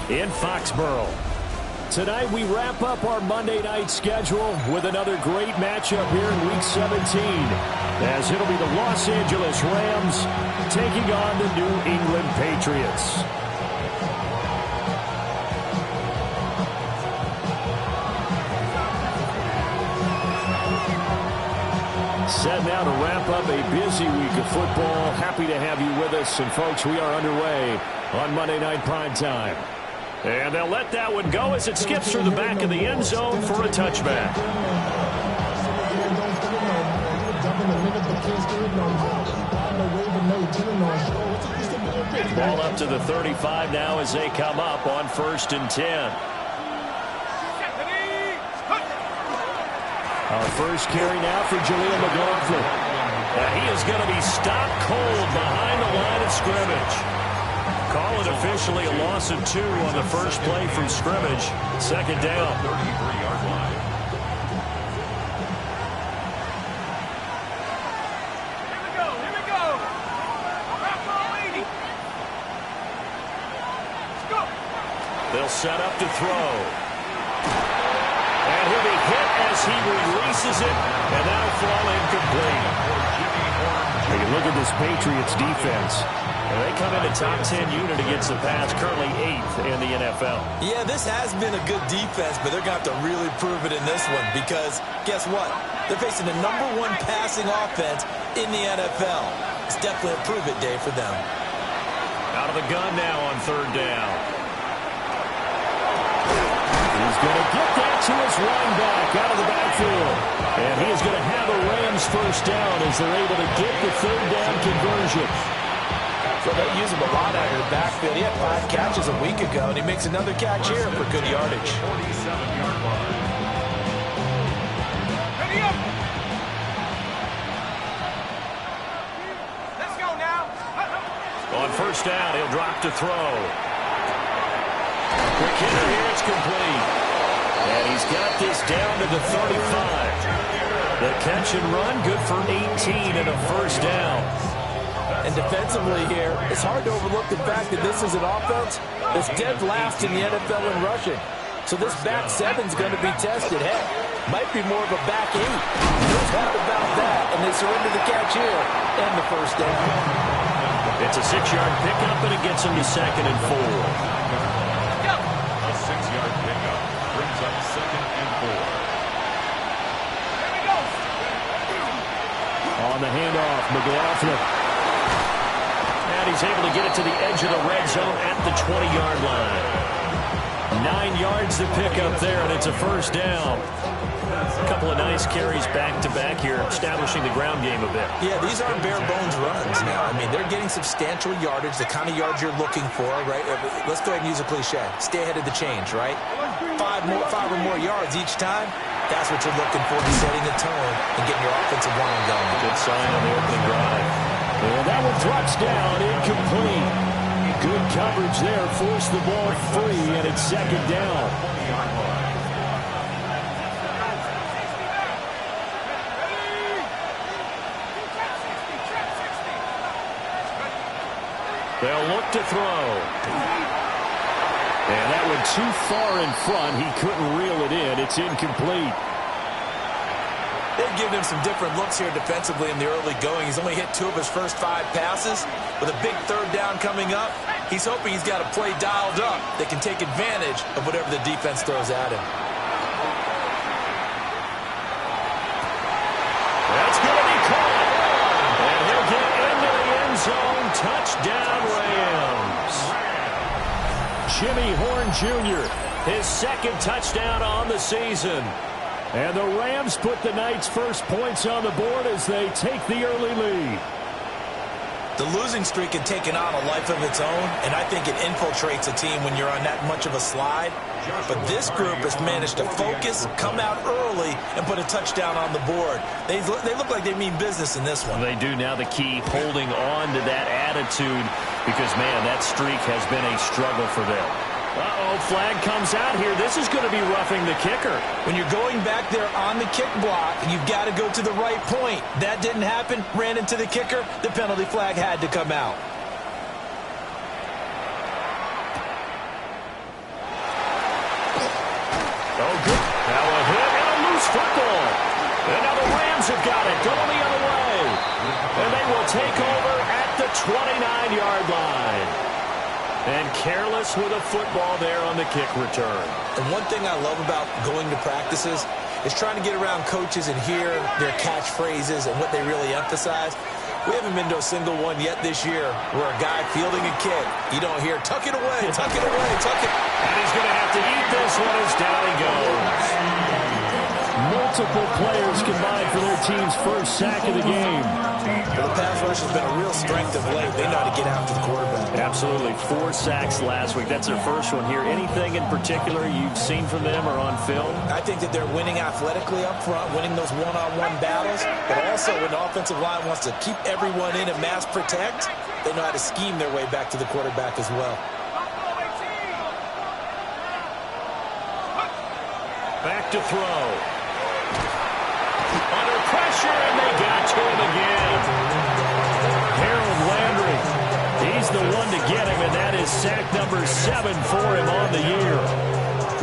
in Foxborough. Tonight we wrap up our Monday night schedule with another great matchup here in Week 17, as it'll be the Los Angeles Rams taking on the New England Patriots. Set now to wrap up a busy week of football. Happy to have you with us. And, folks, we are underway on Monday Night Primetime. And they'll let that one go as it skips through the back of the end zone for a touchback. Ball up to the 35 now as they come up on 1st and 10. Our first carry now for Jaleel McLaughlin. He is going to be stopped cold behind the line of scrimmage. Call it officially a loss of 2 on the first play from scrimmage. 2nd down. 33-yard line. Here we go. Let's go. They'll set up to throw. And he'll be hit as he releases it, and that'll fall incomplete. Take a look at this Patriots defense. And they come in a top 10 unit against the pass, currently 8th in the NFL. Yeah, this has been a good defense, but they're going to have to really prove it in this one because guess what? They're facing the #1 passing offense in the NFL. It's definitely a prove it day for them. Out of the gun now on 3rd down. He's going to get that to his running back out of the backfield. And he is going to have a Rams first down as they're able to get the 3rd down conversion. So they use him a lot out of the backfield. He had 5 catches a week ago, and he makes another catch here for good yardage. 47-yard line. Ready up. Let's go now. On 1st down, he'll drop to throw. Quick hitter here, it's complete. And he's got this down to the 35. The catch and run, good for 18 and a first down. And defensively here, it's hard to overlook the fact that this is an offense that's dead last in the NFL in rushing. So this back 7's going to be tested. Heck, might be more of a back 8. No doubt about that. And they surrender the catch here and the first down. It's a 6-yard pickup, and it gets him to 2nd and 4. A 6-yard pickup brings up 2nd and 4. On the handoff, McLaughlin. And he's able to get it to the edge of the red zone at the 20-yard line. 9 yards to pick up there, and it's a first down. A couple of nice carries back-to-back here, establishing the ground game a bit. Yeah, these aren't bare-bones runs now. I mean, they're getting substantial yardage, the kind of yards you're looking for, right? Let's go ahead and use a cliche. Stay ahead of the change, right? 5 or more yards each time. That's what you're looking for in setting the tone and getting your offensive line going. Good sign on the opening drive. And that one drops down, incomplete. Good coverage there, forced the ball free, and it's 2nd down. They'll look to throw. And that one too far in front. He couldn't reel it in. It's incomplete. They've given him some different looks here defensively in the early going. He's only hit 2 of his first 5 passes. With a big 3rd down coming up, he's hoping he's got a play dialed up that can take advantage of whatever the defense throws at him. That's going to be caught. And he'll get into the end zone. Touchdown, Rams. Jimmy Horn Jr., his 2nd touchdown on the season. And the Rams put the night's first points on the board as they take the early lead. The losing streak had taken on a life of its own, and I think it infiltrates a team when you're on that much of a slide. But this group has managed to focus, come out early, and put a touchdown on the board. They look like they mean business in this one. They do. Now the key, holding on to that attitude, because, man, that streak has been a struggle for them. Uh-oh, flag comes out here. This is going to be roughing the kicker. When you're going back there on the kick block, you've got to go to the right point. That didn't happen, ran into the kicker. The penalty flag had to come out. Oh, good. Now a hit and a loose football. And now the Rams have got it, going the other way. And they will take over at the 29-yard line. And careless with a football there on the kick return. And one thing I love about going to practices is trying to get around coaches and hear their catchphrases and what they really emphasize. We haven't been to a single one yet this year where a guy fielding a kick, you don't hear, tuck it away, tuck it away, tuck it. And he's going to have to eat this one as down he goes. Multiple players combined for their team's first sack of the game. Well, the pass rush has been a real strength of late. They know how to get after the quarterback. Absolutely. 4 sacks last week. That's their first one here. Anything in particular you've seen from them or on film? I think that they're winning athletically up front, winning those one-on-one battles, but also when the offensive line wants to keep everyone in and mass protect, they know how to scheme their way back to the quarterback as well. Back to throw. Under pressure, and they got to him again. Harold Landry, he's the one to get him, and that is sack number 7 for him on the year.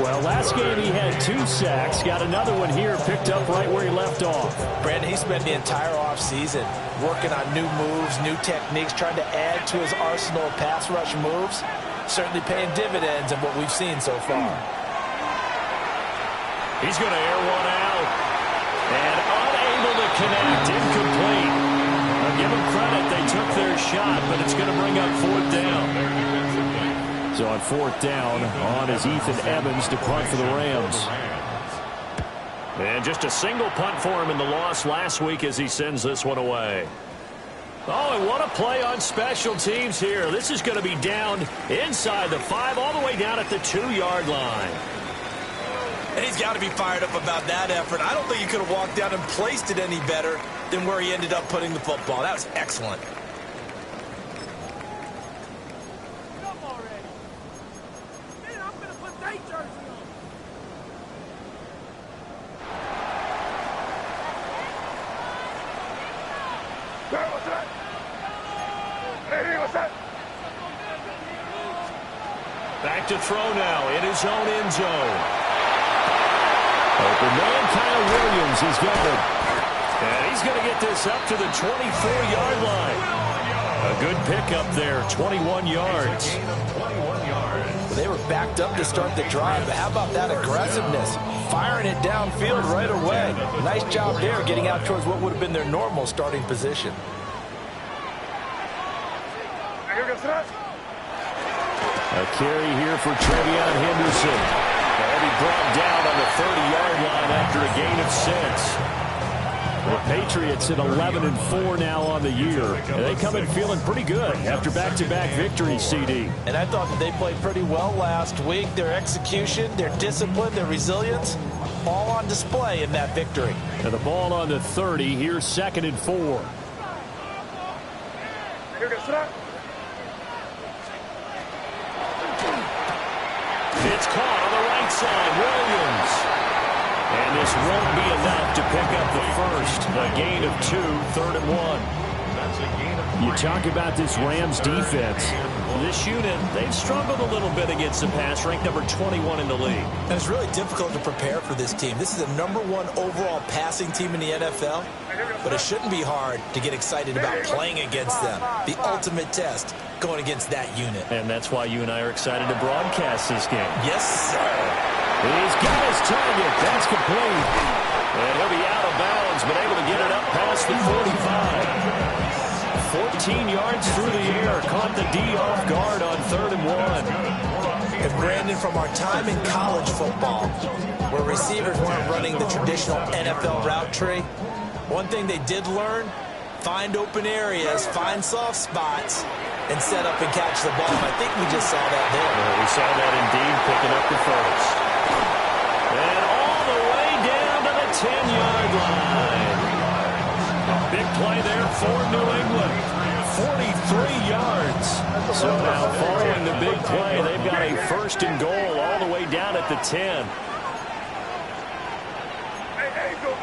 Well, last game he had 2 sacks. Got another one here, picked up right where he left off. Brandon, he spent the entire offseason working on new moves, new techniques, trying to add to his arsenal of pass rush moves. Certainly paying dividends in what we've seen so far. He's going to air one out. And unable to connect, incomplete. I'll give them credit, they took their shot, but it's going to bring up 4th down. So on 4th down, on is Ethan Evans to punt for the Rams. And just a single punt for him in the loss last week as he sends this one away. Oh, and what a play on special teams here. This is going to be down inside the 5, all the way down at the 2-yard line. And he's got to be fired up about that effort. I don't think he could have walked down and placed it any better than where he ended up putting the football. That was excellent. Come already. Man, I'm going to put that jersey on. What's that? Hey, what's that? Back to throw now in his own end zone. Open man, Kyle Williams has got it. And he's going to get this up to the 24-yard line. A good pickup there, 21 yards. Well, they were backed up to start the drive, but how about that aggressiveness? Firing it downfield right away. Nice job there getting out towards what would have been their normal starting position. A carry here for Trevion Henderson. And he brought down on the 30-yard line after a gain of 6. The Patriots at 11-4 now on the year. And they come in feeling pretty good after back-to-back victories, CD. And I thought that they played pretty well last week. Their execution, their discipline, their resilience, all on display in that victory. And the ball on the 30, here's 2nd and 4. It's caught on the right side, Williams. And this won't be enough to pick up the first. A gain of 2, 3rd and 1. You talk about this Rams defense. This unit, they've struggled a little bit against the pass, ranked number 21 in the league. And it's really difficult to prepare for this team. This is the #1 overall passing team in the NFL, but it shouldn't be hard to get excited about playing against them. The ultimate test going against that unit. And that's why you and I are excited to broadcast this game. Yes, sir. He's got his target. That's complete. And he'll be out of bounds, but able to get it up past the 45. 14 yards through the air. Caught the D off guard on 3rd and 1. And Brandon, from our time in college football, where receivers weren't running the traditional NFL route tree, one thing they did learn, find open areas, find soft spots, and set up and catch the ball. I think we just saw that there. Well, we saw that indeed, picking up the first. And all the way down to the 10-yard line. Big play there for New England. 43 yards. So now following the big play, they've got a 1st and goal all the way down at the 10. Hey, Angel.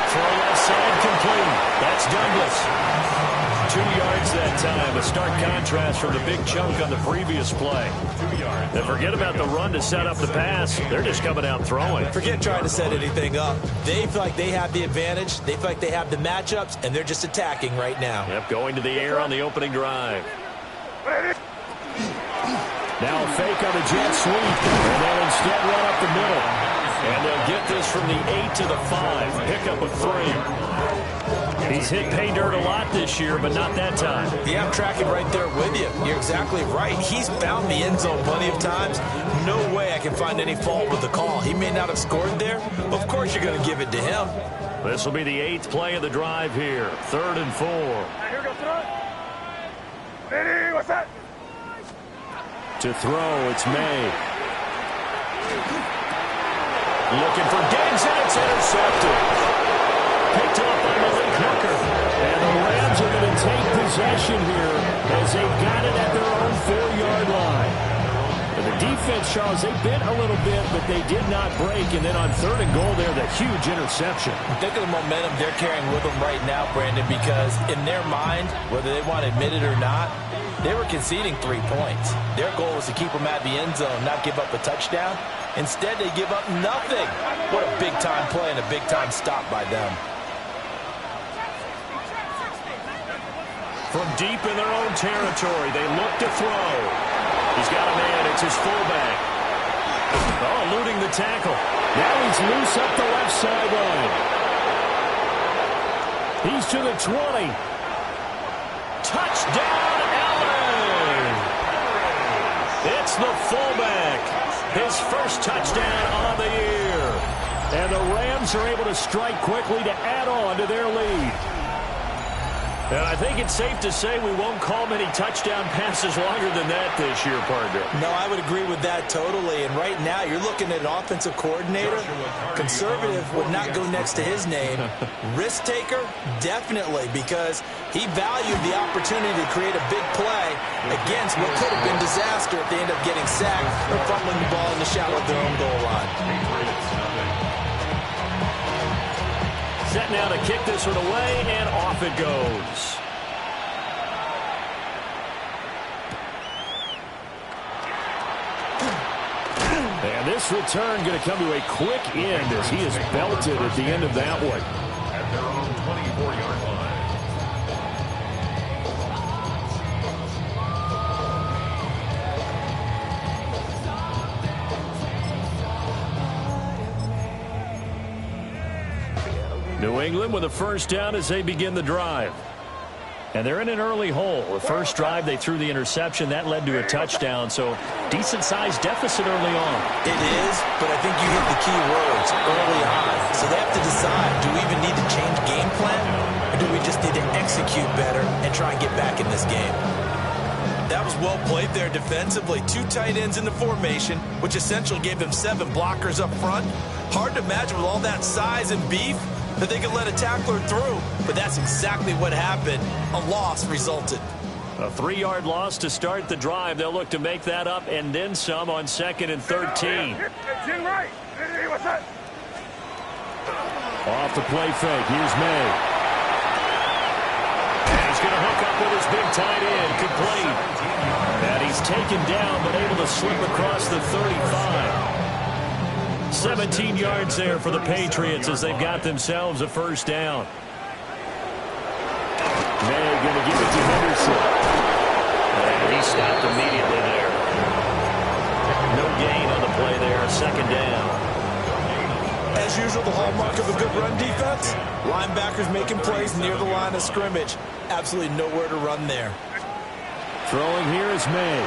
Throw left side complete. That's Douglas. 2 yards that time. A stark contrast from the big chunk on the previous play. And forget about the run to set up the pass. They're just coming out throwing. Forget trying to set anything up. They feel like they have the advantage. They feel like they have the matchups, and they're just attacking right now. Yep, going to the air on the opening drive. Now a fake on the jet sweep, and they'll instead run up the middle. And they'll get this from the 8 to the 5. Pick up a 3. He's hit pay dirt a lot this year, but not that time. Yeah, I'm tracking right there with you. You're exactly right. He's found the end zone plenty of times. No way I can find any fault with the call. He may not have scored there, but of course you're going to give it to him. This will be the 8th play of the drive here. 3rd and 4. Here we go, throw. Ready, what's that? To throw, it's May. Looking for Diggs, and it's intercepted. Picked up by Malik Hooker. And the Rams are going to take possession here as they've got it at their own 4-yard line. And the defense, Charles, they bit a little bit, but they did not break. And then on 3rd and goal there, the huge interception. Think of the momentum they're carrying with them right now, Brandon, because in their mind, whether they want to admit it or not, they were conceding 3 points. Their goal was to keep them at the end zone, not give up a touchdown. Instead, they give up nothing. What a big-time play and a big-time stop by them. From deep in their own territory, they look to throw. He's got a man. It's his fullback. Oh, eluding the tackle. Now he's loose up the left sideline. He's to the 20. Touchdown, Allen! It's the fullback. His first touchdown on the year. And the Rams are able to strike quickly to add on to their lead. And I think it's safe to say we won't call many touchdown passes longer than that this year, partner. No, I would agree with that totally. And right now, you're looking at an offensive coordinator. Conservative would not go next to his name. Risk taker, definitely, because he valued the opportunity to create a big play against what could have been disaster if they end up getting sacked or fumbling the ball in the shadow of their own goal line. Set now to kick this one away, and off it goes. And this return going to come to a quick end as he is belted at the end of that one. At their own 24-yard line. New England with a first down as they begin the drive. And they're in an early hole. The first drive, they threw the interception. That led to a touchdown, so decent-sized deficit early on. It is, but I think you hit the key words early on. So they have to decide, do we even need to change game plan, or do we just need to execute better and try and get back in this game? That was well played there defensively. 2 tight ends in the formation, which essentially gave them 7 blockers up front. Hard to imagine with all that size and beef that they could let a tackler through, but that's exactly what happened. A loss resulted. A 3-yard loss to start the drive. They'll look to make that up and then some on 2nd and 13. Right. Hey, what's that? Off the play fake. Here's May. And he's going to hook up with his big tight end. Complete. And he's taken down but able to slip across the 35. 17 yards there for the Patriots as they've got themselves a first down. May going to give it to Henderson. And he stopped immediately there. No gain on the play there. 2nd down. As usual, the hallmark of a good run defense, linebackers making plays near the line of scrimmage. Absolutely nowhere to run there. Throwing here is May.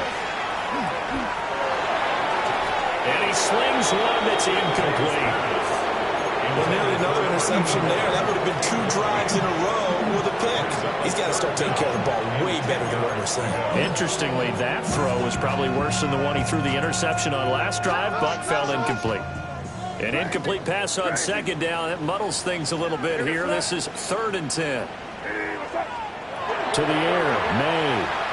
And he slings one that's incomplete. Well, nearly another interception there. That would have been 2 drives in a row with a pick. He's got to start taking care of the ball way better than what we're seeing. Interestingly, that throw was probably worse than the one he threw the interception on last drive, but fell incomplete. An incomplete pass on 2nd down. That muddles things a little bit here. This is 3rd and 10. To the air, May.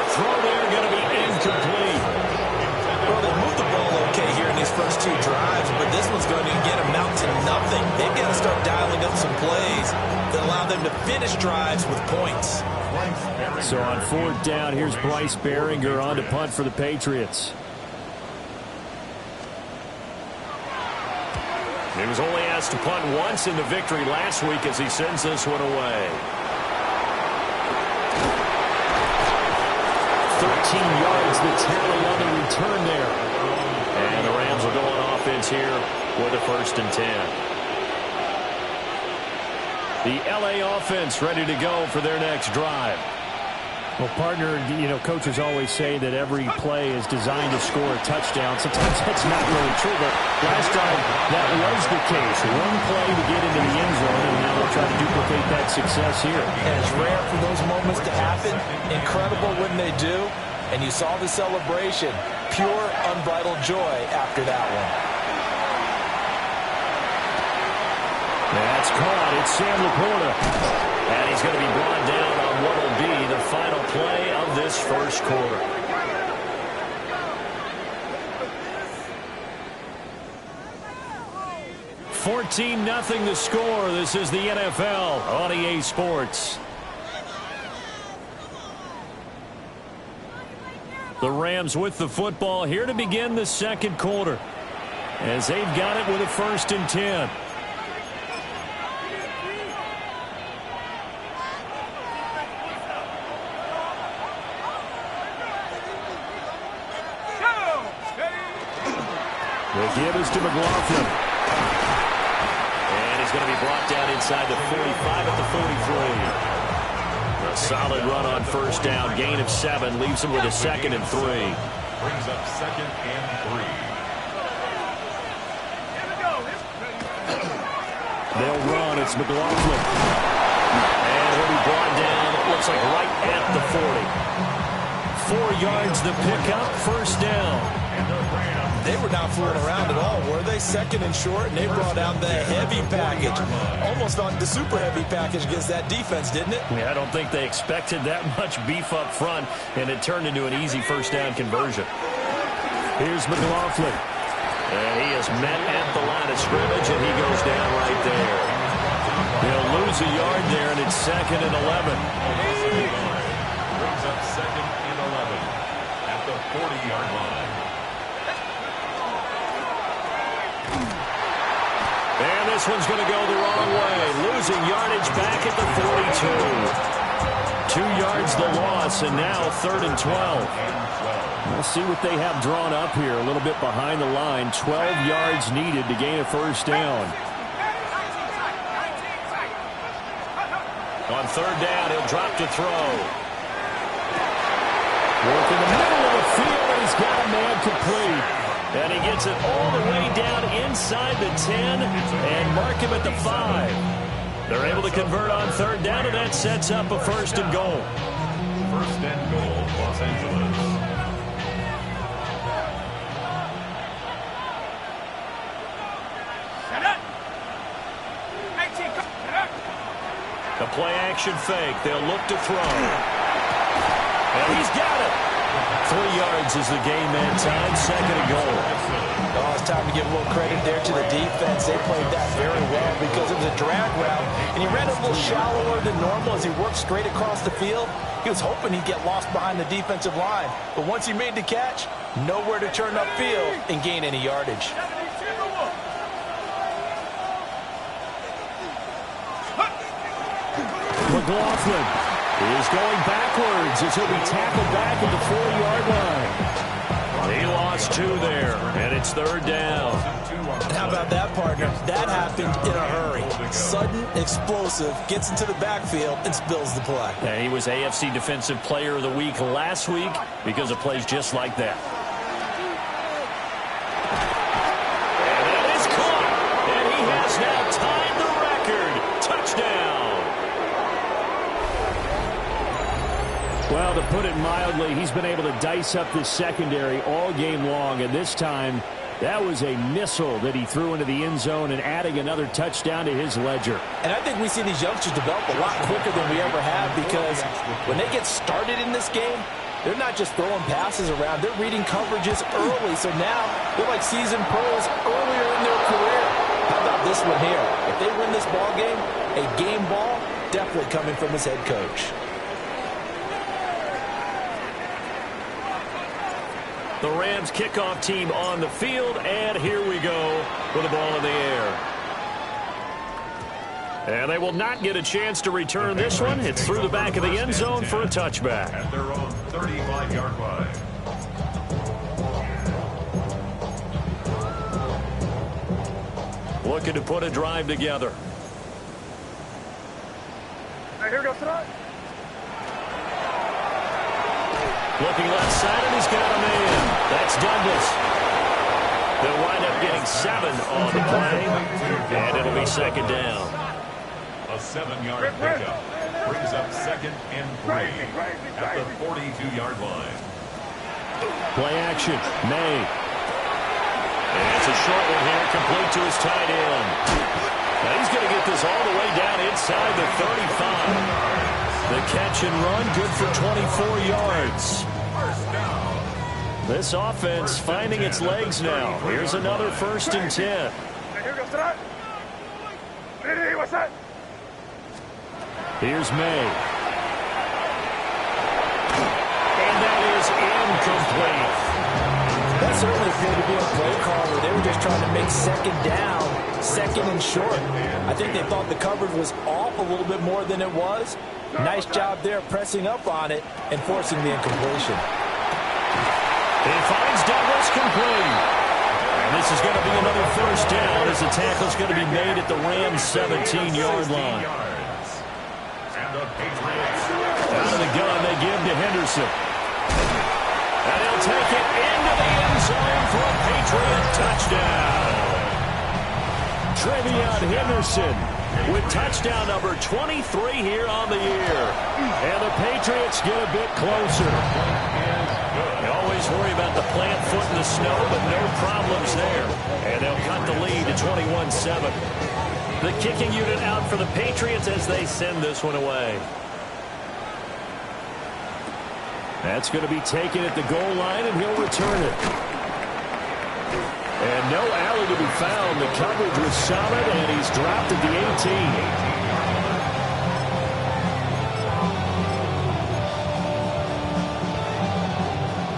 Throw there going to be incomplete. Well, they moved the ball okay here in these first 2 drives, but this one's going to get them out to nothing. They've got to start dialing up some plays that allow them to finish drives with points. So on 4th down, here's Bryce Behringer on to punt for the Patriots. He was only asked to punt once in the victory last week as he sends this one away. 13 yards the tally on the return there. And the Rams will go on offense here with a 1st and 10. The L.A. offense ready to go for their next drive. Well, partner, you know, coaches always say that every play is designed to score a touchdown. Sometimes that's not really true, but last time that was the case. One play to get into the end zone, and now they'll try to duplicate that success here. And it's rare for those moments to happen. Incredible when they do. And you saw the celebration. Pure, unbridled joy after that one. That's caught. It's Sam Laporta. And he's going to be brought down on what will be the final play of this first quarter. $14-0 the score. This is the NFL on EA Sports. The Rams with the football here to begin the second quarter, as they've got it with a 1st and 10. The give is to McLaughlin. And he's going to be brought down inside the 45 at the 43. A solid run on 1st down. Gain of 7. Leaves him with a 2nd and 3. Brings up 2nd and 3. They'll run. It's McLaughlin. And he'll be brought down, it looks like right at the 40. 4 yards the pickup. 1st down. They were not fooling around at all, were they? 2nd and short, and they brought out the heavy package. Almost on the super heavy package against that defense, didn't it? Yeah, I don't think they expected that much beef up front, and it turned into an easy 1st down conversion. Here's McLaughlin. And he is met at the line of scrimmage, and he goes down right there. He'll lose a yard there, and it's 2nd and 11. Brings up 2nd and 11 at the 40-yard line. And this one's going to go the wrong way. Losing yardage back at the 42. 2 yards the loss, and now 3rd and 12. We'll see what they have drawn up here. A little bit behind the line. 12 yards needed to gain a 1st down. On 3rd down, he'll drop to throw. Work in the middle of the field, and he's got a man complete. And he gets it all the way down inside the 10 and mark him at the 5. They're able to convert on 3rd down, and that sets up a 1st and goal. 1st and goal, Los Angeles. The play action fake. They'll look to throw. And he's got it. 3 yards is the game that time. 2nd and goal. Oh, it's time to give a little credit there to the defense. They played that very well because it was a drag route, and he ran a little shallower than normal as he worked straight across the field. He was hoping he'd get lost behind the defensive line, but once he made the catch, nowhere to turn upfield and gain any yardage. McLaughlin is going backwards as he'll be tackled back at the 4-yard line. He lost 2 there, and it's 3rd down. How about that, partner? That happened in a hurry. Sudden, explosive, gets into the backfield and spills the play. And he was AFC Defensive Player of the Week last week because of plays just like that. And that is caught, and he has now tied the record. Touchdown. Well, to put it mildly, he's been able to dice up this secondary all game long, and this time that was a missile that he threw into the end zone and adding another touchdown to his ledger. And I think we see these youngsters develop a lot quicker than we ever have because when they get started in this game, they're not just throwing passes around. They're reading coverages early, so now they're like seasoned pros earlier in their career. How about this one here. If they win this ball game, a game ball definitely coming from his head coach. The Rams kickoff team on the field, and here we go with the ball in the air. And they will not get a chance to return this one. It's through the back of the end zone for a touchback. At their own 35-yard line. Looking to put a drive together. Hey, here we go, tonight. Looking left side, and he's got a man. That's Douglas. They'll wind up getting 7 on the play, and it'll be second down. A 7-yard pickup brings up 2nd and 3 at the 42-yard line. Play action, May. And it's a short one here, complete to his tight end. Now he's going to get this all the way down inside the 35. The catch and run, good for 24 yards. This offense finding its legs now. Here's another 1st and 10. Hey, here we go, tonight. Hey, what's that? Here's May. And that is incomplete. That certainly appeared to be a play call where they were just trying to make second down, 2nd and short. I think they thought the coverage was off a little bit more than it was. Nice job there pressing up on it and forcing the incompletion. He finds Douglas complete. And this is going to be another 1st down as the tackle's going to be made at the Rams' 17-yard line. And the Patriots. Out of the gun, they give to Henderson. And he'll take it into the end zone for a Patriot touchdown. Trevion Henderson with touchdown number 23 here on the year. And the Patriots get a bit closer. They always worry about the plant foot in the snow, but no problems there. And they'll cut the lead to 21-7. The kicking unit out for the Patriots as they send this one away. That's going to be taken at the goal line, and he'll return it. And no alley to be found. The coverage was solid, and he's dropped at the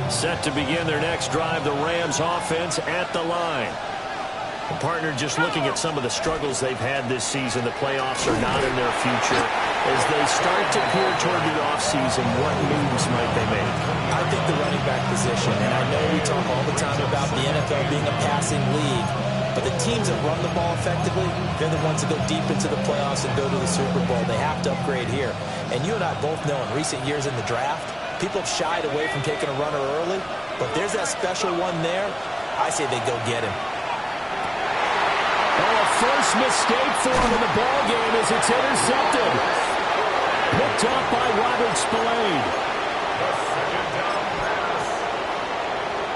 18. Set to begin their next drive, the Rams offense at the line. The partner just looking at some of the struggles they've had this season. The playoffs are not in their future. As they start to peer toward the offseason, what moves might they make? I think the running back position, and I know we talk all the time about the NFL being a passing league, but the teams that run the ball effectively, they're the ones that go deep into the playoffs and go to the Super Bowl. They have to upgrade here. And you and I both know in recent years in the draft, people have shied away from taking a runner early, but there's that special one there. I say they go get him. Oh, a first mistake for him in the ball game as it's intercepted. Picked up by Robert Spillane. The 2nd down pass.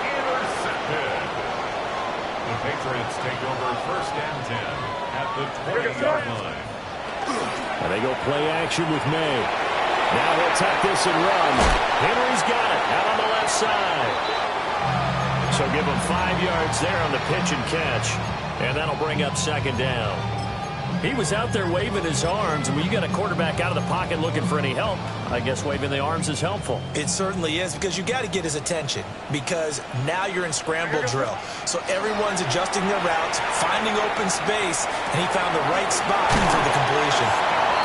Intercepted. The Patriots take over 1st and 10 at the 20-yard line. And they go play action with May. Now he'll tuck this and run. Henry's got it out on the left side. So give him 5 yards there on the pitch and catch. And that'll bring up 2nd down. He was out there waving his arms, and when you got a quarterback out of the pocket looking for any help, I guess waving the arms is helpful. It certainly is, because you got to get his attention, because now you're in scramble drill. So everyone's adjusting their routes, finding open space, and he found the right spot for the completion.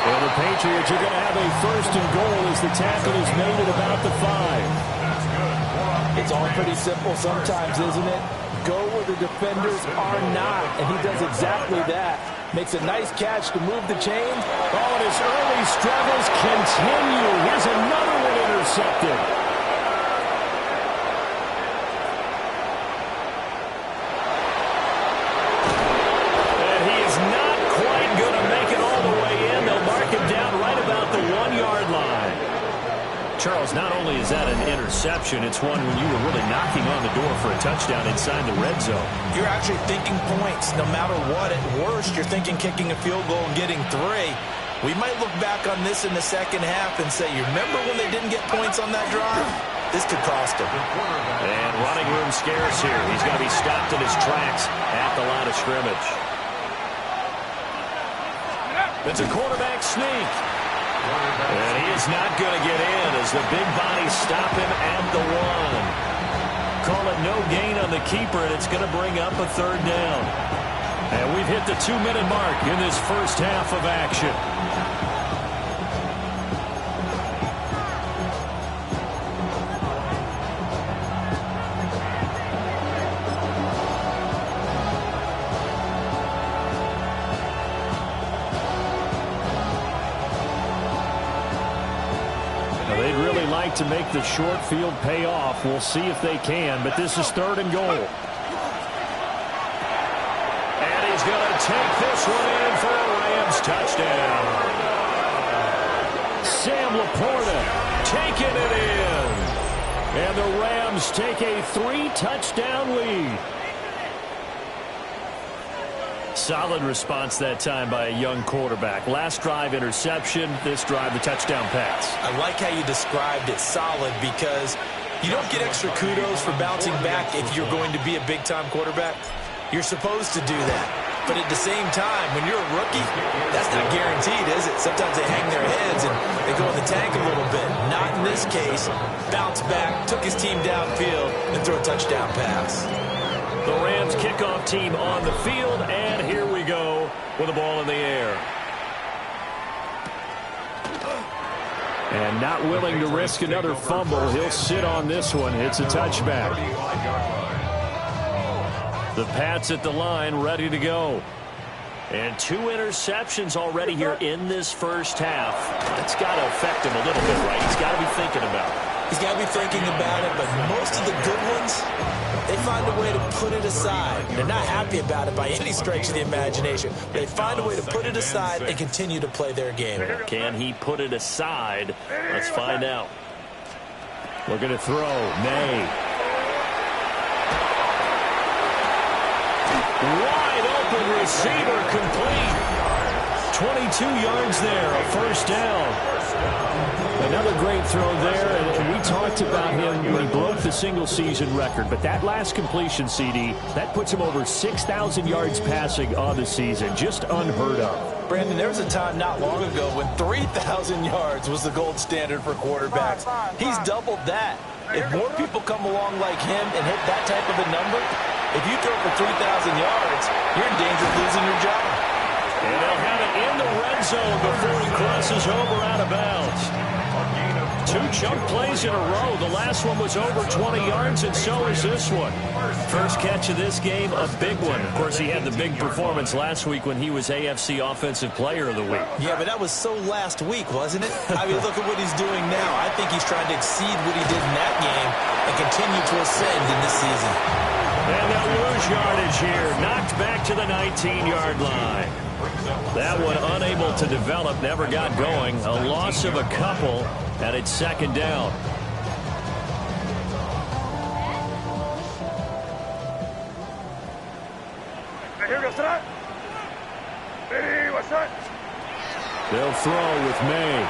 Well, the Patriots are going to have a 1st and goal as the tackle is made at about the 5. It's all pretty simple sometimes, isn't it? Go where the defenders are not, and he does exactly that. Makes a nice catch to move the chains. Oh, and his early struggles continue. Here's another one intercepted. And he is not quite going to make it all the way in. They'll mark him down right about the 1-yard line. Charles, not only is that an interception, it's one when you were really knocking on the door for a touchdown inside the red zone. You're actually thinking points no matter what. At worst, you're thinking kicking a field goal and getting 3. We might look back on this in the second half and say, you remember when they didn't get points on that drive? This could cost him. And running room scarce here. He's going to be stopped in his tracks at the line of scrimmage. It's a quarterback sneak. And he is not going to get in as the big bodies stop him at the 1. Call it no gain on the keeper, and it's going to bring up a 3rd down. And we've hit the 2-minute mark in this first half of action. They'd really like to make the short field pay off. We'll see if they can, but this is 3rd and goal. And he's going to take this one in for a Rams touchdown. Sam Laporta taking it in. And the Rams take a 3-touchdown lead. Solid response that time by a young quarterback. Last drive, interception. This drive, the touchdown pass. I like how you described it, solid, because you don't get extra kudos for bouncing back if you're going to be a big-time quarterback. You're supposed to do that. But at the same time, when you're a rookie, that's not guaranteed, is it? Sometimes they hang their heads and they go in the tank a little bit. Not in this case. Bounce back, took his team downfield, and threw a touchdown pass. The Rams kickoff team on the field, and here we go with the ball in the air. And not willing to risk another fumble, he'll sit on this one. It's a touchback. The Pats at the line, ready to go. And 2 interceptions already here in this first half. That's got to affect him a little bit, right? He's got to be thinking about it. He's got to be thinking about it, but most of the good ones, they find a way to put it aside. They're not happy about it by any stretch of the imagination. They find a way to put it aside and continue to play their game. Can he put it aside? Let's find out. Looking to throw. May. Wide open receiver, complete. 22 yards there, a first down. Another great throw there, and we talked about him when he broke the single-season record. But that last completion, CD, that puts him over 6,000 yards passing on the season. Just unheard of. Brandon, there was a time not long ago when 3,000 yards was the gold standard for quarterbacks. He's doubled that. If more people come along like him and hit that type of a number, if you throw for 3,000 yards, you're in danger of losing your job. And they'll have it in the red zone before he crosses over out of bounds. 2 chunk plays in a row. The last one was over 20 yards, and so is this one. First catch of this game, a big one. Of course, he had the big performance last week when he was AFC Offensive Player of the Week. Yeah, but that was so last week, wasn't it? I mean, look at what he's doing now. I think he's trying to exceed what he did in that game and continue to ascend in this season. And they'll lose yardage here. Knocked back to the 19-yard line. That one unable to develop, never got going. A loss of a couple, and it's second down. They'll throw with May.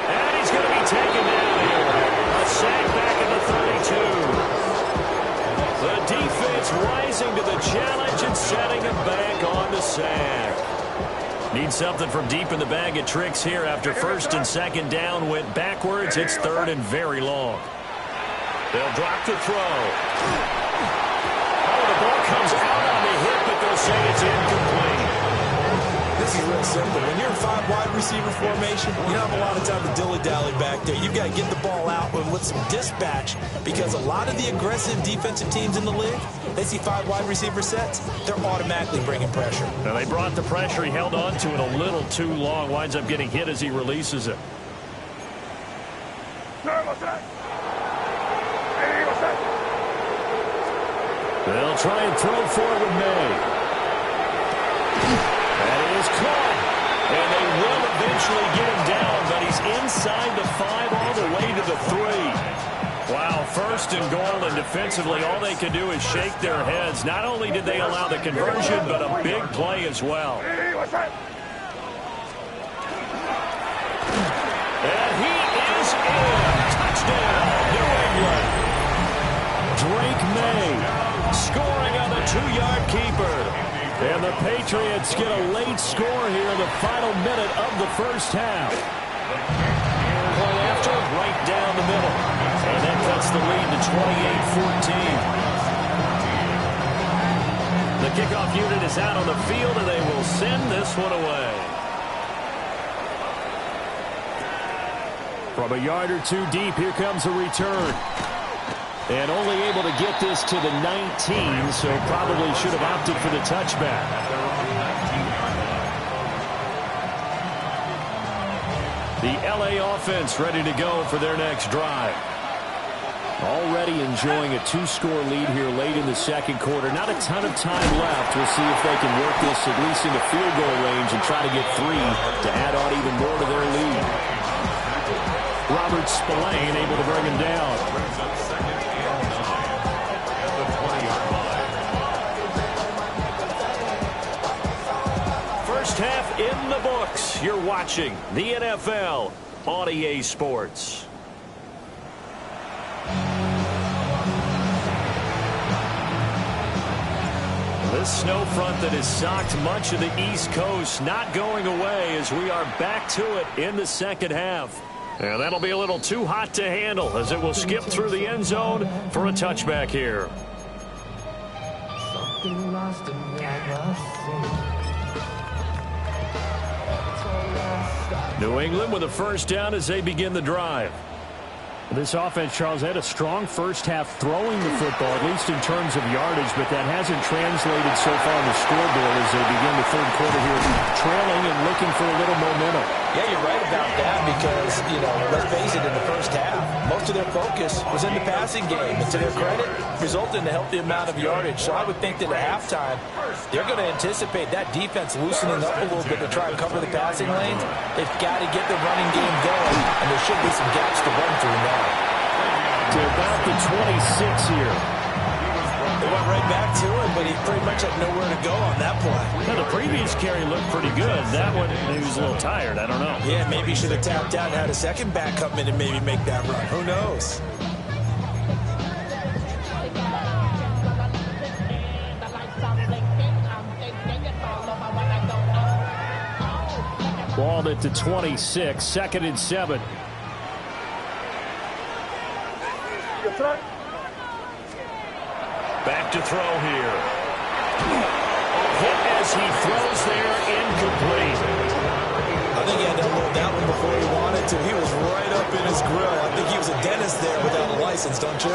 And he's going to be taken down here. A sack back at the 32. The defense rising to the challenge and setting him back on the sack. Need something from deep in the bag of tricks here after first and second down went backwards. It's third and very long. They'll drop the throw. Oh, the ball comes out on the hit, but they'll say it's incomplete. This is real simple. When you're in 5 wide receiver formation, you don't have a lot of time to dilly-dally back there. You've got to get the ball out with some dispatch, because a lot of the aggressive defensive teams in the league, they see 5 wide receiver sets, they're automatically bringing pressure. Now they brought the pressure. He held on to it a little too long. Winds up getting hit as he releases it. They'll try and throw forward May. That is caught. And they will eventually get him down, but he's inside the 5 all the way to the 3. Wow, first and goal, and defensively all they can do is shake their heads. Not only did they allow the conversion, but a big play as well. And he is in. Touchdown, New England. Drake May scoring on the 2-yard keeper. And the Patriots get a late score here in the final minute of the first half. Point after, right down the middle. And that cuts the lead to 28-14. The kickoff unit is out on the field, and they will send this one away. From a yard or two deep, here comes a return. And only able to get this to the 19, so probably should have opted for the touchback. The LA offense ready to go for their next drive. Already enjoying a two-score lead here late in the second quarter. Not a ton of time left. We'll see if they can work this at least into field goal range and try to get 3 to add on even more to their lead. Robert Spillane able to bring him down. First half in the books. You're watching the NFL on EA Sports. This snow front that has socked much of the East Coast not going away as we are back to it in the second half. And that'll be a little too hot to handle as it will skip through the end zone for a touchback here. New England with a first down as they begin the drive. This offense, Charles, had a strong first half throwing the football, at least in terms of yardage, but that hasn't translated so far on the scoreboard as they begin the third quarter here, trailing and looking for a little momentum. Yeah, you're right about that because, let's face it, in the first half, most of their focus was in the passing game. And to their credit, resulted in a healthy amount of yardage. So I would think that at halftime, they're going to anticipate that defense loosening up a little bit to try and cover the passing lanes. They've got to get the running game going, and there should be some gaps to run through now. To about the 26 here. They went right back to him, but he pretty much had nowhere to go on that play. Now, the previous carry looked pretty good. That one, he was a little tired. I don't know. Yeah, maybe he should have tapped out and had a second back come in and maybe make that run. Who knows? Balled at the 26, 2nd and 7. Back to throw here. Hit as he throws there, incomplete. I think he had to unload that one before he wanted to. He was right up in his grill. I think he was a dentist there without a license, don't you?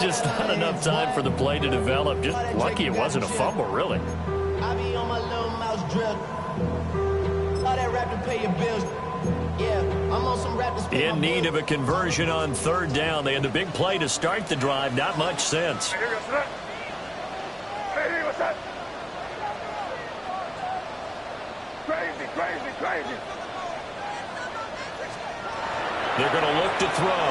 Just not enough time for the play to develop. Just lucky it wasn't a fumble, really. I be on my little mouse drill. All that rap to pay your bills. Yeah, I'm on some rap to spend In need of a conversion on third down. They had the big play to start the drive. Not much sense. Hey, what's that? Crazy. They're going to look to throw.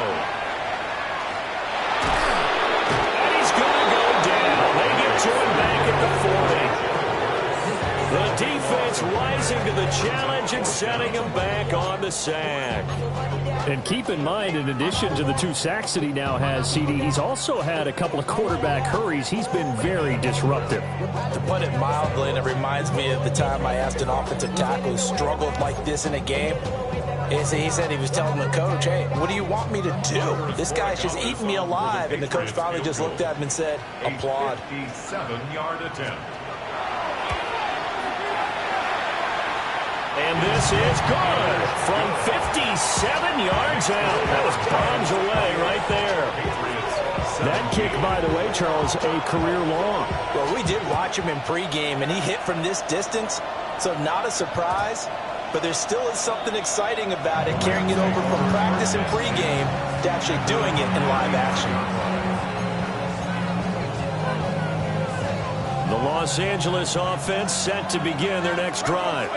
And he's going to go down. They get to him back at the 40. The defense rising to the challenge and setting him back on the sack. And keep in mind, in addition to the 2 sacks that he now has, CD, he's also had a couple of quarterback hurries. He's been very disruptive. To put it mildly, and it reminds me of the time I asked an offensive tackle who struggled like this in a game. He said he was telling the coach, hey, what do you want me to do? This guy's just eating me alive. And the coach finally just looked at him and said, applaud. 57-yard attempt. And this is good from 57 yards out. That was bombs away right there. That kick, by the way, Charles, a career long. Well, we did watch him in pregame, and he hit from this distance, so not a surprise. But there still is something exciting about it, carrying it over from practice and pregame to actually doing it in live action. The Los Angeles offense set to begin their next drive.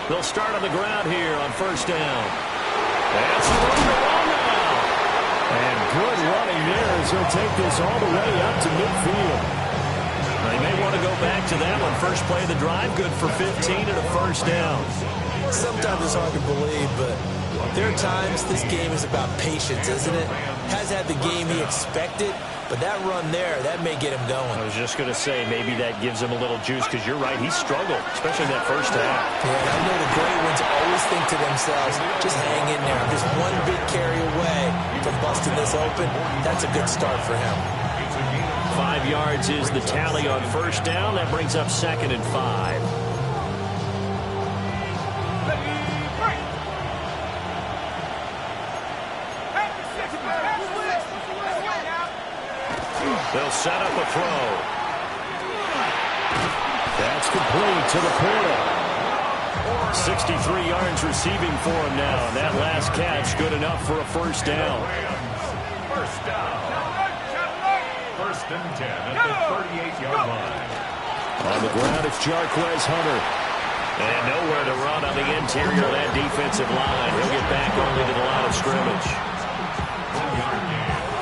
They'll start on the ground here on first down. That's the run to run now. And good running there as he'll take this all the way up to midfield. They may want to go back to that one. First play of the drive, good for 15 and a first down. Sometimes it's hard to believe, but there are times this game is about patience, isn't it? Has had the game he expected, But that run there, that may get him going. I was just going to say, maybe that gives him a little juice, because you're right, he struggled, especially in that first half. Yeah, and I know the great ones always think to themselves, just hang in there. I'm just one big carry away from busting this open. That's a good start for him. 5 yards is the tally on first down. That brings up 2nd and 5. They'll set up a throw. That's complete to the portal. 63 yards receiving for him now. And that last catch good enough for a first down. First down. 1st and 10 at the 38-yard line. On the ground, it's Jarquez Hunter. And nowhere to run on the interior of that defensive line. He'll get back only to the line of scrimmage.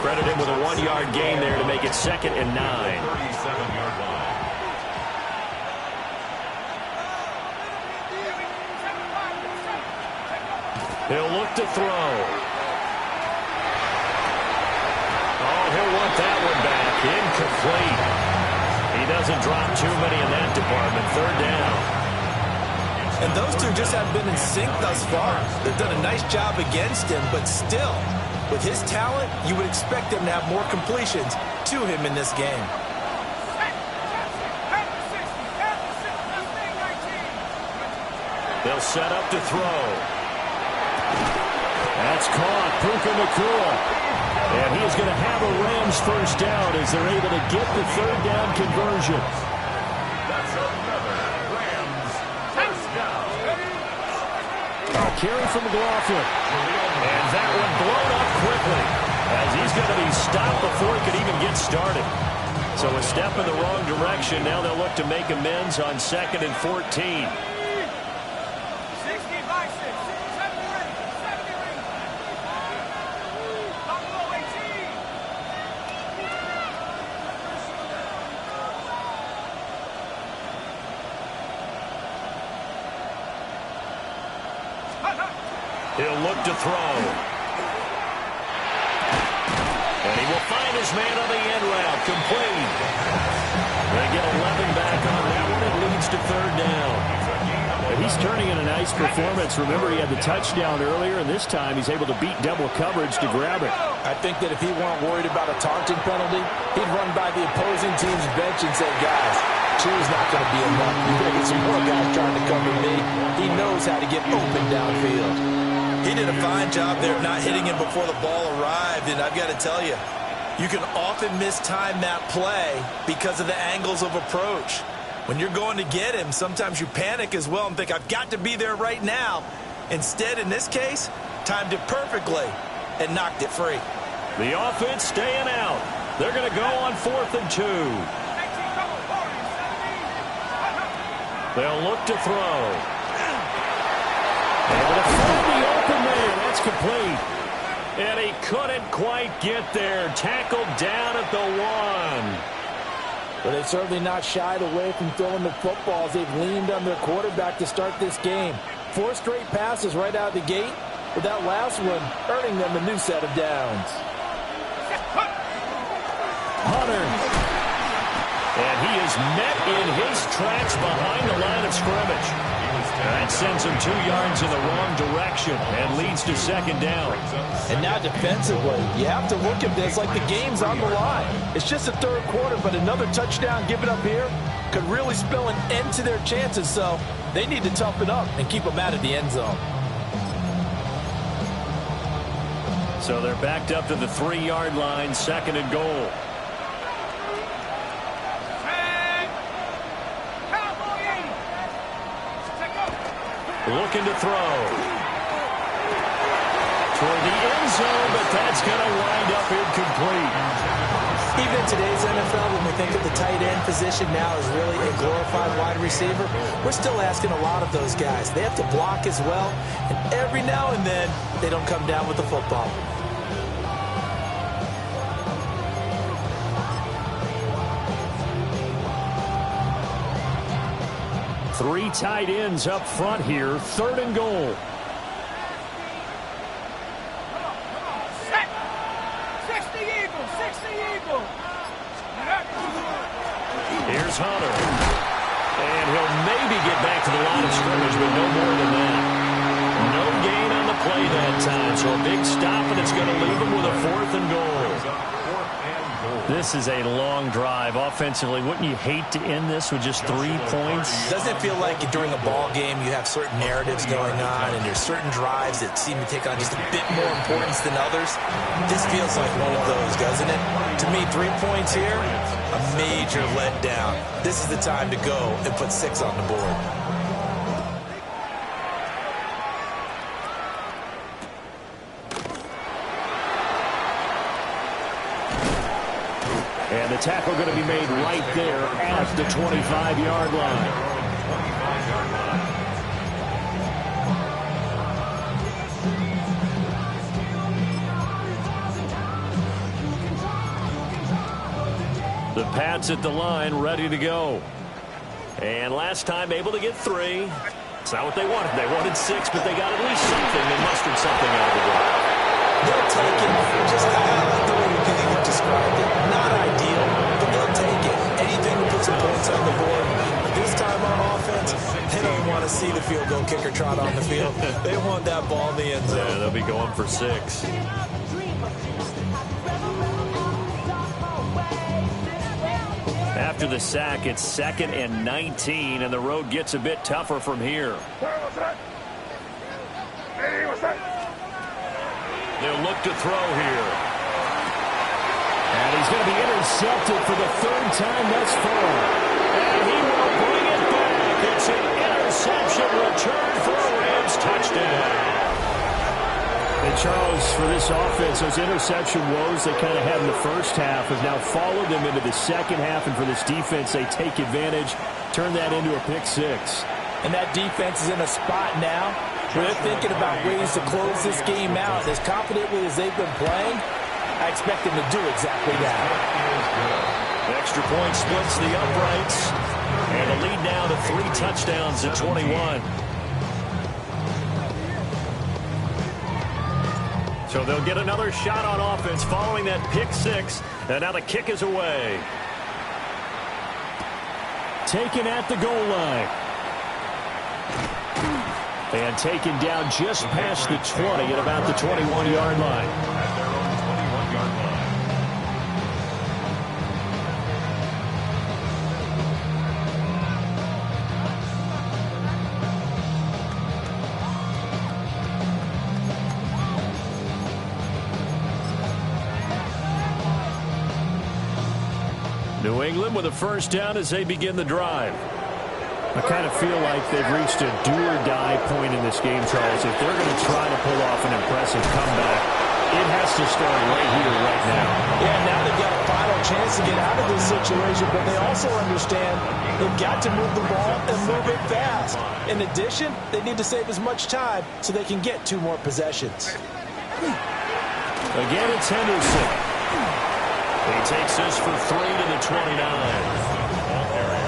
Credit him with a 1-yard gain there to make it 2nd and 9. 37-yard line. He'll look to throw. Oh, he'll want that one back. Incomplete. He doesn't drop too many in that department. 3rd down. And those two just haven't been in sync thus far. They've done a nice job against him, but still, with his talent, you would expect him to have more completions to him in this game. They'll set up to throw. That's caught. Puka Nacua. And he is going to have a Rams first down as they're able to get the 3rd down conversion. That's another Rams first down. Carry from McLaughlin. And that one blown up quickly as he's going to be stopped before he could even get started. So a step in the wrong direction. Now they'll look to make amends on 2nd and 14. He'll look to throw. And he will find his man on the end route. Complete. They get 11 back on that one. It leads to 3rd down. And he's turning in a nice performance. Remember, he had the touchdown earlier, and this time he's able to beat double coverage to grab it. I think that if he weren't worried about a taunting penalty, he'd run by the opposing team's bench and say, guys, two's not going to be enough. You're going to get some more guys trying to cover me. He knows how to get open downfield. He did a fine job there of not hitting him before the ball arrived, and I've got to tell you, you can often mistime that play because of the angles of approach. When you're going to get him, sometimes you panic as well and think, I've got to be there right now. Instead, in this case, timed it perfectly and knocked it free. The offense staying out. They're going to go on 4th and 2. They'll look to throw. Able to find the open man. That's complete. And he couldn't quite get there. Tackled down at the 1. But they're certainly not shied away from throwing the footballs. They've leaned on their quarterback to start this game. 4 straight passes right out of the gate, with that last one earning them a new set of downs. Hunter. And he is met in his tracks behind the line of scrimmage. That sends him 2 yards in the wrong direction and leads to 2nd down. And now defensively, you have to look at this like the game's on the line. It's just the 3rd quarter, but another touchdown given up here could really spell an end to their chances. So they need to toughen up and keep them out of the end zone. So they're backed up to the 3-yard line, 2nd and goal. Looking to throw. Toward the end zone, but that's going to wind up incomplete. Even in today's NFL, when we think of the tight end position now as really a glorified wide receiver, we're still asking a lot of those guys. They have to block as well, and every now and then, they don't come down with the football. Three tight ends up front here. 3rd and goal. Set. 60 Eagles. 60 Eagles. is Hunter. And he'll maybe get back to the line of scrimmage, but no more than that. No gain on the play that time. So a big stop, and it's going to leave him with a 4th and goal. This is a long drive offensively. Wouldn't you hate to end this with just 3 points? Doesn't it feel like during a ball game you have certain narratives going on and there's certain drives that seem to take on just a bit more importance than others? This feels like one of those, doesn't it? To me, 3 points here, a major letdown. This is the time to go and put 6 on the board. And the tackle going to be made right there at the 25-yard line. The Pats at the line, ready to go. And last time able to get 3. It's not what they wanted. They wanted 6, but they got at least something. They mustered something out of the game. They'll take it. Just kind of like the way you described it. Not ideal, but they'll take it. Anything to put some points on the board. But this time on offense, they don't want to see the field goal kicker trot on the field. They want that ball in the end zone. Yeah, they'll be going for 6. After the sack, it's 2nd and 19, and the road gets a bit tougher from here. They'll look to throw here. And he's going to be intercepted for the 3rd time thus far. And he will bring it back. It's an interception return for a Rams touchdown. And Charles, for this offense, those interception woes they kind of had in the first half have now followed them into the second half. And for this defense, they take advantage, turn that into a pick 6. And that defense is in a spot now where they're thinking about ways to close this game out. As confidently as they've been playing, I expect them to do exactly that. Extra point splits the uprights. And a lead now to 3 touchdowns at 21. So they'll get another shot on offense following that pick 6. And now the kick is away. Taken at the goal line. And taken down just past the 20 at about the 21-yard line. At their own 21-yard line. New England with a first down as they begin the drive. I kind of feel like they've reached a do-or-die point in this game, Charles. If they're going to try to pull off an impressive comeback, it has to start right here, right now. Yeah, now they've got a final chance to get out of this situation, but they also understand they've got to move the ball and move it fast. In addition, they need to save as much time so they can get 2 more possessions. Again, it's Henderson. He takes this for 3 to the 29.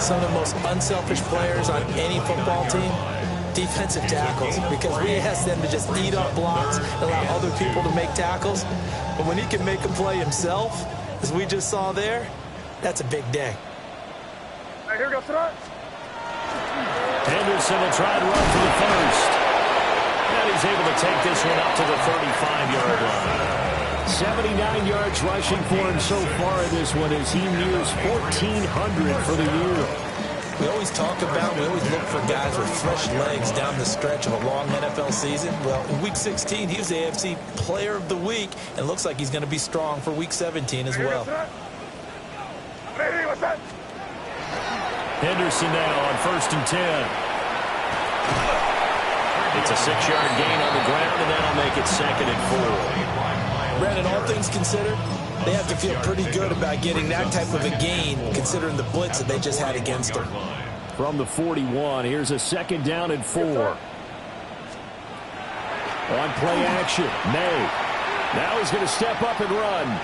Some of the most unselfish players on any football team, defensive tackles, because we ask them to just eat up blocks and allow other people to make tackles. But when he can make a play himself, as we just saw there, that's a big day. Hey, here we go, front. Henderson will try to run for the first. And he's able to take this one up to the 35-yard line. 79 yards rushing for him so far in this one as he nears 1,400 for the year. We always talk about, we always look for guys with fresh legs down the stretch of a long NFL season. Well, in Week 16, he was the AFC Player of the Week, and looks like he's going to be strong for Week 17 as well. Henderson now on 1st and 10. It's a 6-yard gain on the ground, and that'll make it 2nd and 4. Brandon, all things considered, they have to feel pretty good about getting that type of a gain, considering the blitz that they just had against them. From the 41, here's a 2nd down and 4. On play action, May. Now he's going to step up and run.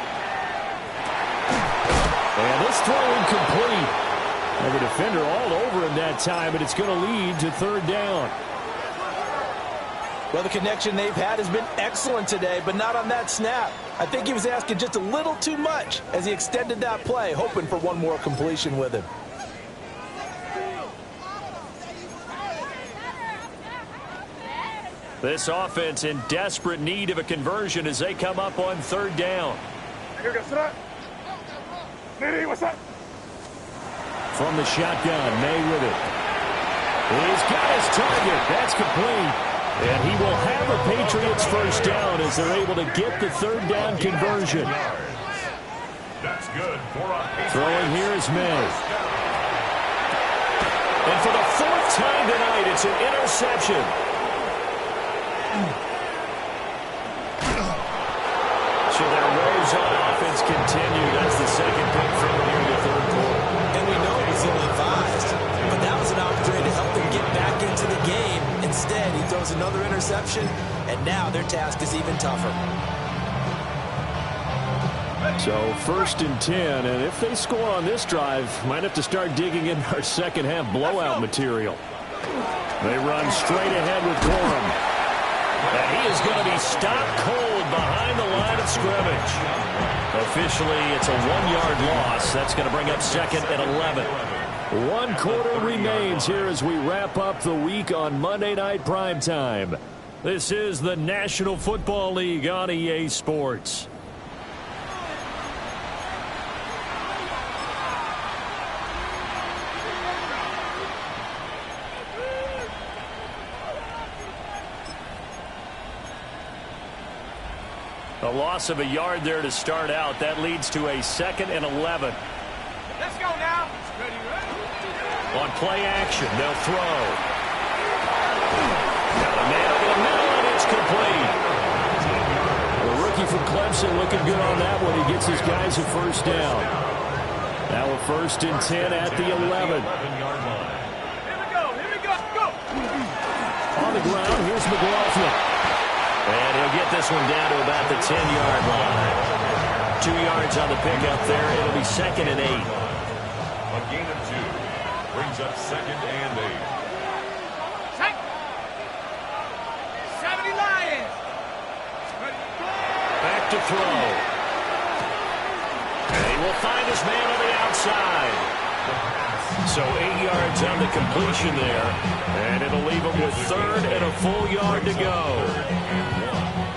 And this throw incomplete. And the defender all over him that time, but it's going to lead to 3rd down. Well, the connection they've had has been excellent today, but not on that snap. I think he was asking just a little too much as he extended that play, hoping for one more completion with him. This offense in desperate need of a conversion as they come up on third down. From the shotgun, May with it. He's got his target. That's complete. And he will have a Patriots first down as they're able to get the third down conversion. That's good for a Patriots. Throwing here is May. And for the fourth time tonight, it's an interception. So their woes on offense continued as the second pick from here in the third quarter. And we know it was ill-advised, but that was an opportunity to help them get back into the game. Instead, he throws another interception, and now their task is even tougher. So 1st and 10, and if they score on this drive, might have to start digging in our second half blowout material. They run straight ahead with Corum. And he is going to be stopped cold behind the line of scrimmage. Officially, it's a 1-yard loss. That's going to bring up 2nd and 11. 1 quarter remains here as we wrap up the week on Monday Night Primetime. This is the National Football League on EA Sports. A loss of a yard there to start out. That leads to a 2nd and 11. Let's go now. Ready. On play action, they'll throw. Got a man over the middle, and it's complete. The rookie from Clemson looking good on that one. He gets his guys a first down. Now a 1st and 10 at the 11. Here we go. Go. On the ground, here's McLaughlin. And he'll get this one down to about the 10-yard line. 2 yards on the pickup there. It'll be 2nd and 8. A gain of 2 brings up 2nd and 8. 70 Lions. Back to throw. And he will find his man on the outside. So 8 yards on the completion there. And it'll leave him with 3rd and a full yard to go.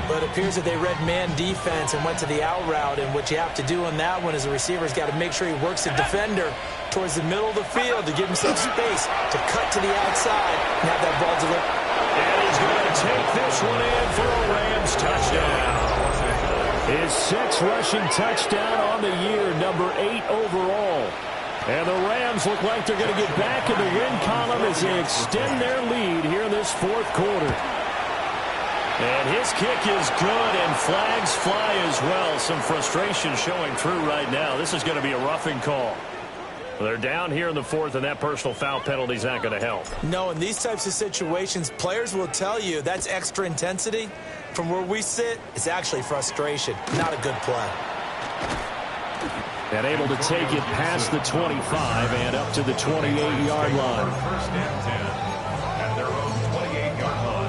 But it appears that they read man defense and went to the out route, and what you have to do on that one is the receiver's got to make sure he works the defender towards the middle of the field to give himself space to cut to the outside and have that ball delivered. And he's going to take this one in for a Rams touchdown. His 6th rushing touchdown on the year, number 8 overall. And the Rams look like they're going to get back in the win column as they extend their lead here in this 4th quarter. And his kick is good, and flags fly as well. Some frustration showing through right now. This is going to be a roughing call. They're down here in the 4th, and that personal foul penalty is not going to help. No, in these types of situations, players will tell you that's extra intensity. From where we sit, it's actually frustration, not a good play. And able to take it past the 25 and up to the 28-yard line. 1st and 10 at their own 28-yard line.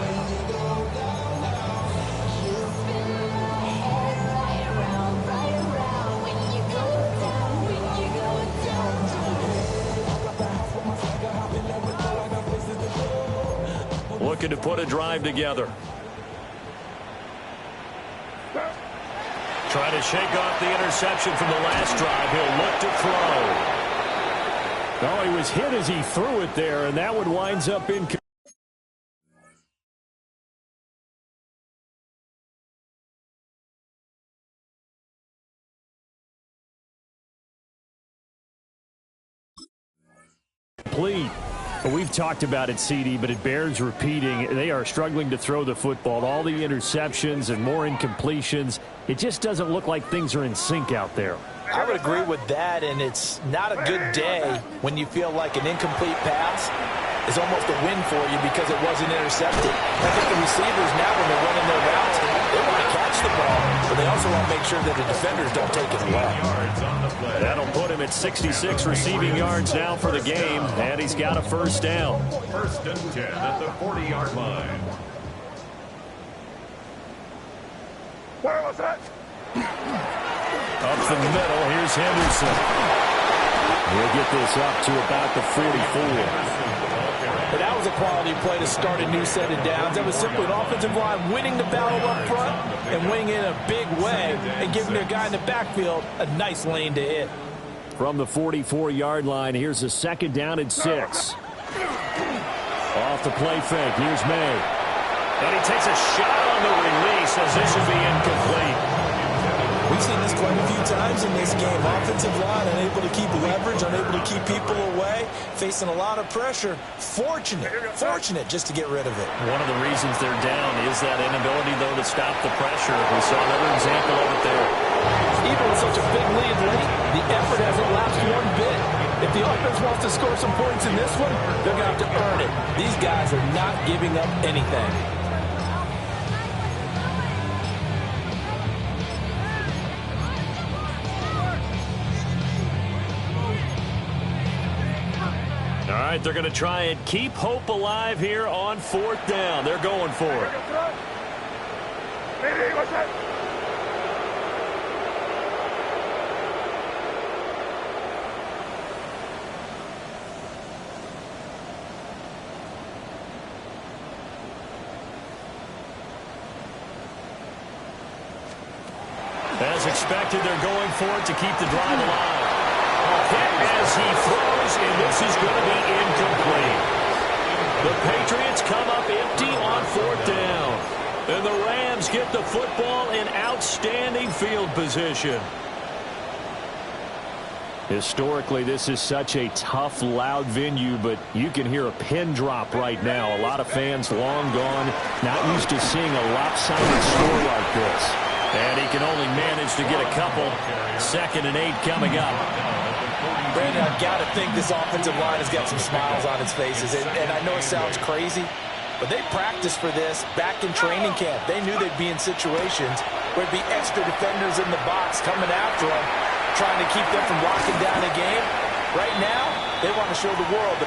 Looking to put a drive together. Trying to shake off the interception from the last drive. He'll look to throw. Oh, he was hit as he threw it there, and that one winds up in. Complete. We've talked about it, CD, but it bears repeating. They are struggling to throw the football. All the interceptions and more incompletions. It just doesn't look like things are in sync out there. I would agree with that, and it's not a good day when you feel like an incomplete pass is almost a win for you because it wasn't intercepted. I think the receivers now, when they're running their routes, they want to catch the ball, but they also want to make sure that the defenders don't take it away. That'll put him at 66 receiving yards now for the game, and he's got a first down. 1st and 10 at the 40-yard line. Up the middle, here's Henderson. He'll get this up to about the 44. But that was a quality play to start a new set of downs. That was simply an offensive line winning the battle up front and winning in a big way and giving their guy in the backfield a nice lane to hit. From the 44-yard line, here's a 2nd down and 6. Off the play fake, here's May. And he takes a shot on the release as this will be incomplete. We've seen this quite a few times in this game. Offensive line unable to keep leverage, unable to keep people away, facing a lot of pressure. Fortunate just to get rid of it. One of the reasons they're down is that inability, though, to stop the pressure. We saw another example of it there. Even with such a big lead late, the effort hasn't lapsed one bit. If the offense wants to score some points in this one, they're going to have to earn it. These guys are not giving up anything. All right, they're going to try and keep hope alive here on 4th down. They're going for it. As expected, they're going for it to keep the drive alive. Hit as he throws, and this is going to be incomplete. The Patriots come up empty on 4th down. And the Rams get the football in outstanding field position. Historically, this is such a tough, loud venue, but you can hear a pin drop right now. A lot of fans long gone, not used to seeing a lopsided score like this. And he can only manage to get a couple. 2nd and 8 coming up. Brandon, I've got to think this offensive line has got some smiles on its faces. And I know it sounds crazy, but they practiced for this back in training camp. They knew they'd be in situations where there'd be extra defenders in the box coming after them, trying to keep them from locking down a game. Right now, they want to show the world